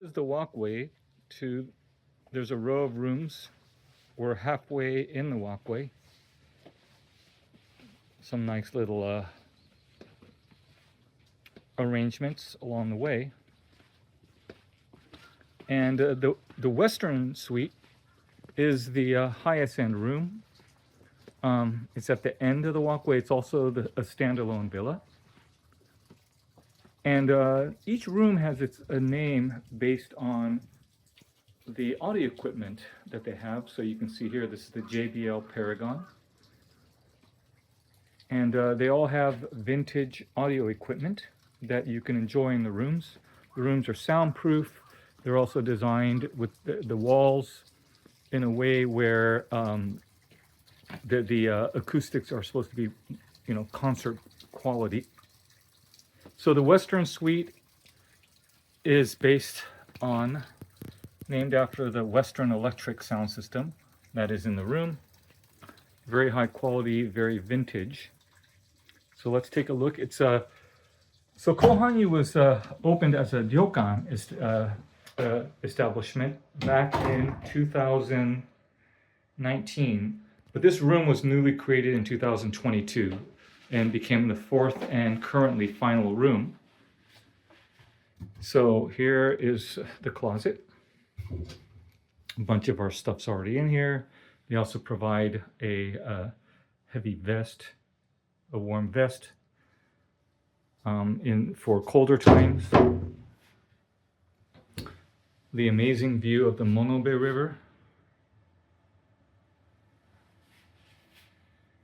This is the walkway to, there's a row of rooms. We're halfway in the walkway. Some nice little arrangements along the way. And the western suite is the highest end room. It's at the end of the walkway. It's also a standalone villa. And each room has a name based on the audio equipment that they have. So you can see here, this is the JBL Paragon. And they all have vintage audio equipment that you can enjoy in the rooms. The rooms are soundproof. They're also designed with the walls in a way where the acoustics are supposed to be, concert quality. So the Western Suite is named after the Western Electric sound system that is in the room. Very high quality, very vintage. So let's take a look. So Kohanyu was opened as a Ryokan establishment back in 2019. But this room was newly created in 2022 and became the fourth and currently final room. So here is the closet. A bunch of our stuff's already in here. They also provide a heavy vest, a warm vest for colder times. The amazing view of the Monobe River.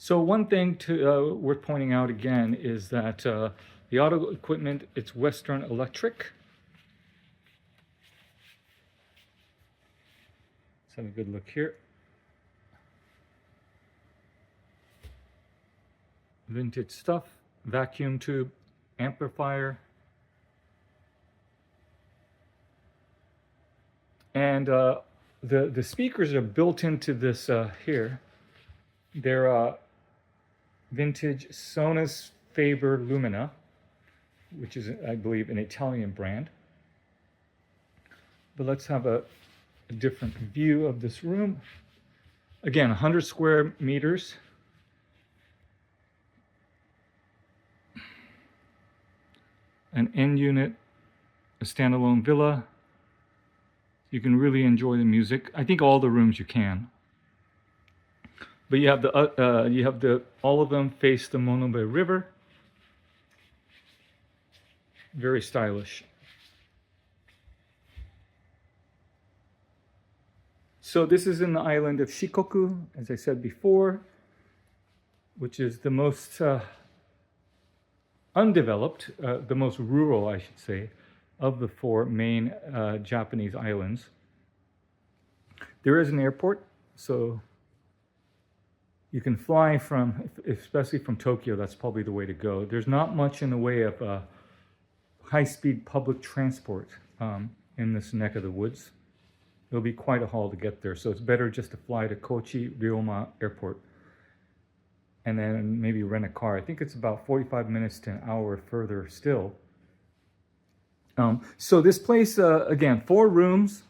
So one thing worth pointing out again is that the audio equipment, it's Western Electric. Let's have a good look here. Vintage stuff, vacuum tube, amplifier. And the speakers are built into this here. They're vintage Sonus Faber Lumina, which is, I believe, an Italian brand. But let's have a different view of this room. Again, 100 square meters. An end unit, a standalone villa. You can really enjoy the music. I think all the rooms you can. But you have all of them face the Monobe River. Very stylish. So this is in the island of Shikoku, as I said before, which is the most undeveloped, the most rural, I should say, of the four main Japanese islands. There is an airport, so you can fly especially from Tokyo. That's probably the way to go. There's not much in the way of high-speed public transport in this neck of the woods. It'll be quite a haul to get there, so it's better just to fly to Kochi Ryoma Airport and then maybe rent a car. I think it's about 45 minutes to an hour further still. So this place, again, 4 rooms.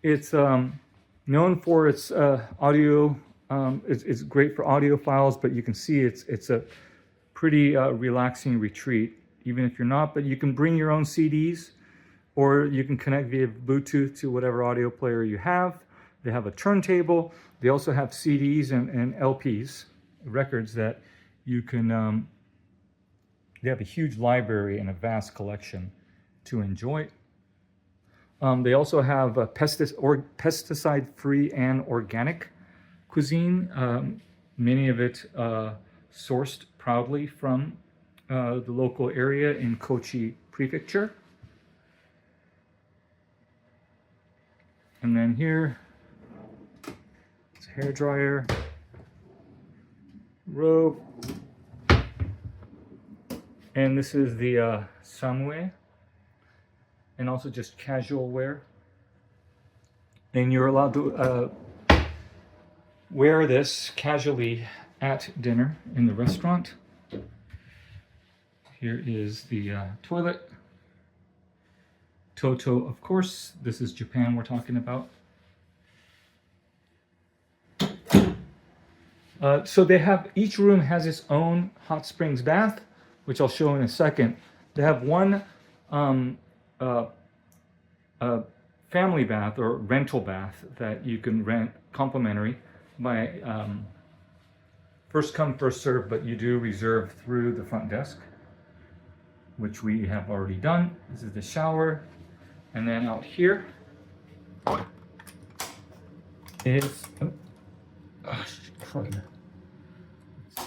It's known for its audio. It's great for audiophiles, but you can see it's a pretty relaxing retreat, even if you're not. But you can bring your own CDs, or you can connect via Bluetooth to whatever audio player you have. They have a turntable. They also have CDs and LPs, records that you can. They have a huge library and a vast collection to enjoy. They also have pesticide-free and organic cuisine, many of it sourced proudly from the local area in Kochi Prefecture. And then here, it's a hairdryer, robe, and this is the samue, and also just casual wear. And you're allowed to wear this casually at dinner in the restaurant. Here is the toilet. Toto, of course, this is Japan we're talking about. So they have, each room has its own hot springs bath, which I'll show in a second. They have one family bath or rental bath that you can rent complimentary by first come, first serve, but you do reserve through the front desk, which we have already done. This is the shower. And then out here is, let's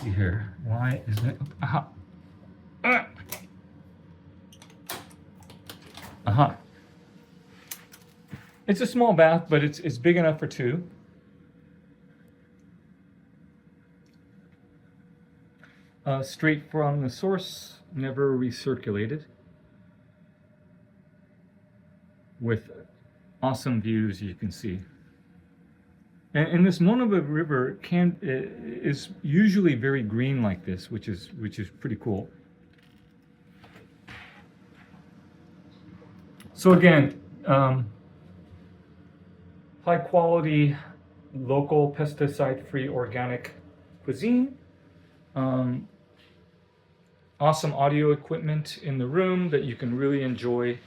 see here, why isn't it, aha. Aha. It's a small bath, but it's big enough for two. Straight from the source, never recirculated. With awesome views you can see. And this Monobe River is usually very green like this, which is pretty cool. So again, high quality, local, pesticide-free organic cuisine. Awesome audio equipment in the room that you can really enjoy.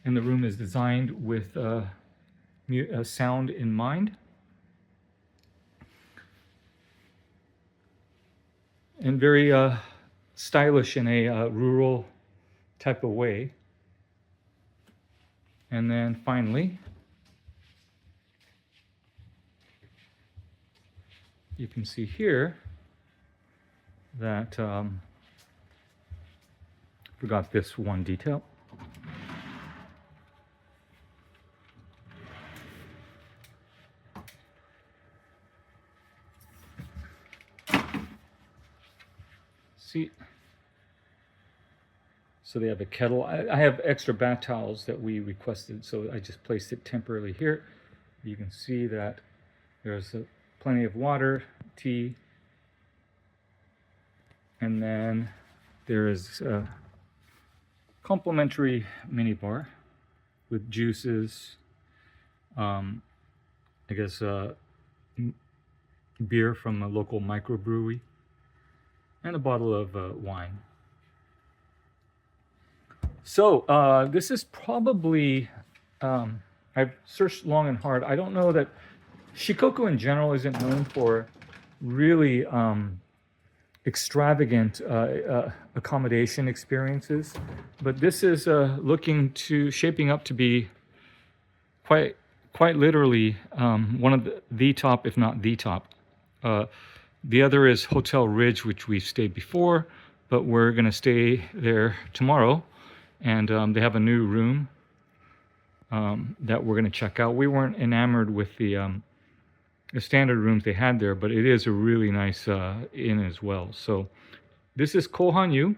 And the room is designed with sound in mind. And very stylish in a rural type of way. And then finally, you can see here that, forgot this one detail. See, so they have a kettle. I have extra bath towels that we requested, so I just placed it temporarily here. You can see that there's plenty of water, tea, and then there is a complimentary mini bar with juices, I guess beer from a local microbrewery, and a bottle of wine. So this is probably, I've searched long and hard. I don't know that Shikoku in general isn't known for really extravagant accommodation experiences, but this is shaping up to be quite literally one of the top, if not the top. The other is Hotel Ridge, which we've stayed before, but we're going to stay there tomorrow, and they have a new room that we're going to check out. We weren't enamored with the standard rooms they had there, but it is a really nice inn as well. So this is Kohanyu.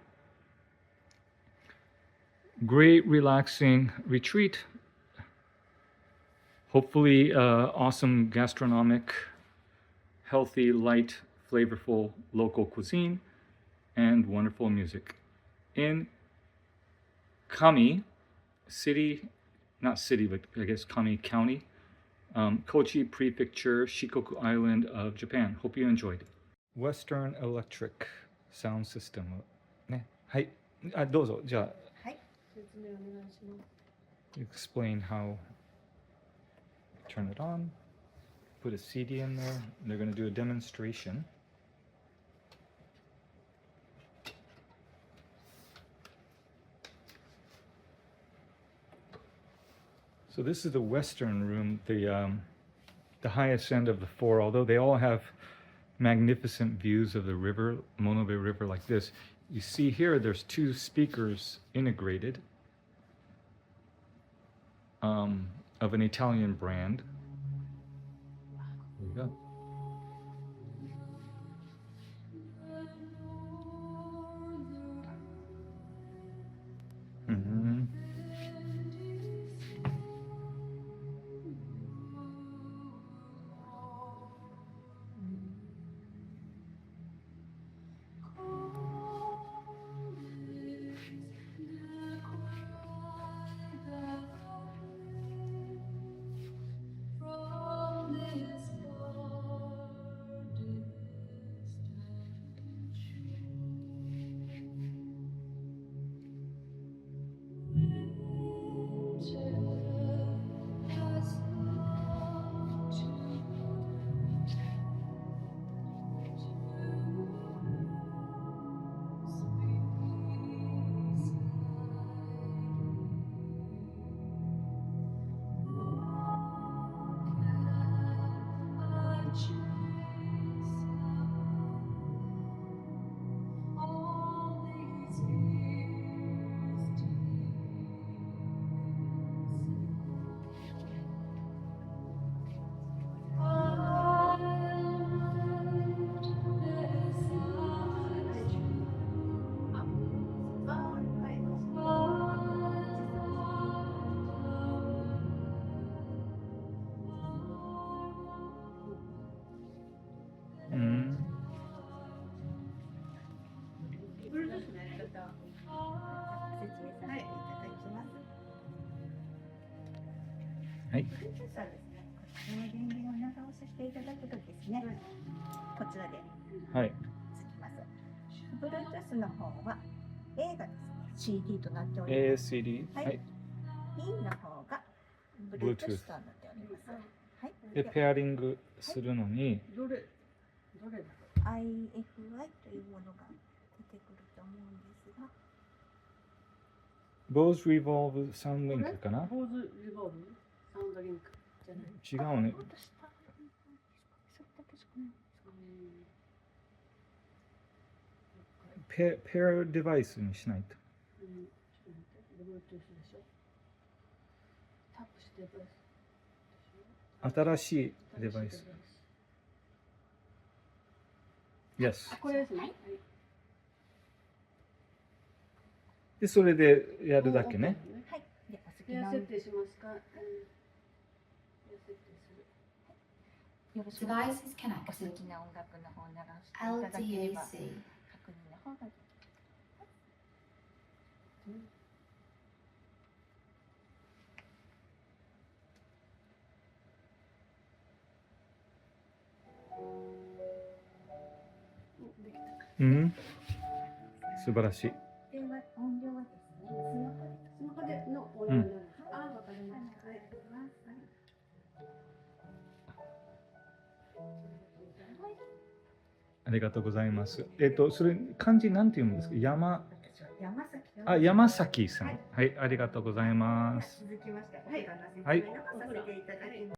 Great relaxing retreat. Hopefully awesome gastronomic, healthy, light, flavorful local cuisine, and wonderful music. In Kami city, not city, but I guess Kami County, Kochi Prefecture, Shikoku Island of Japan. Hope you enjoyed. Western Electric Sound System. ね、はい。あ、どうぞ。じゃあ、はい。説明お願いします。Explain how turn it on, put a CD in there. They're going to do a demonstration. So this is the western room, the highest end of the four, although they all have magnificent views of the river, Monobe River like this. You see here, there's two speakers integrated of an Italian brand. There you go. Mm-hmm. はい。そうですね。こちらの電源を長押ししていただくとですね、こちらではい。つきます。Bluetooth の方は A がですね、CD となっております。 ASCD。ははいい。B の方が Bluetooth となっております。はい。で、ペアリングするのに、どれだ IFI というものが出てくると思うんですが、Bose Revolve サウンドリンクかな？ポーズリボルブサウンドリンクじゃない。違うね。もっと下それだけしかない。ペアデバイスにしないと。ちょっと待って、Bluetooth でしょ。タップしてデバイス。新しいデバイス。Yes。これですね。はい。で、それでやるだけね。はい。で、お好きペアな設定しますか？ペア設定する。よろしくお願いし Device ます。 is お connected. 好きな音楽の方を流していただければ LDAC. 確認の方ができます。できた。うん。素晴らしい。では音量はですね、スマホでの音量になるんですか？あ、わかりました。はい。ありがとうございます。それ漢字なんて読むんですか？私は山崎山崎さん。はい、ありがとうございます。続きまして、はいお説明の方させていただきます。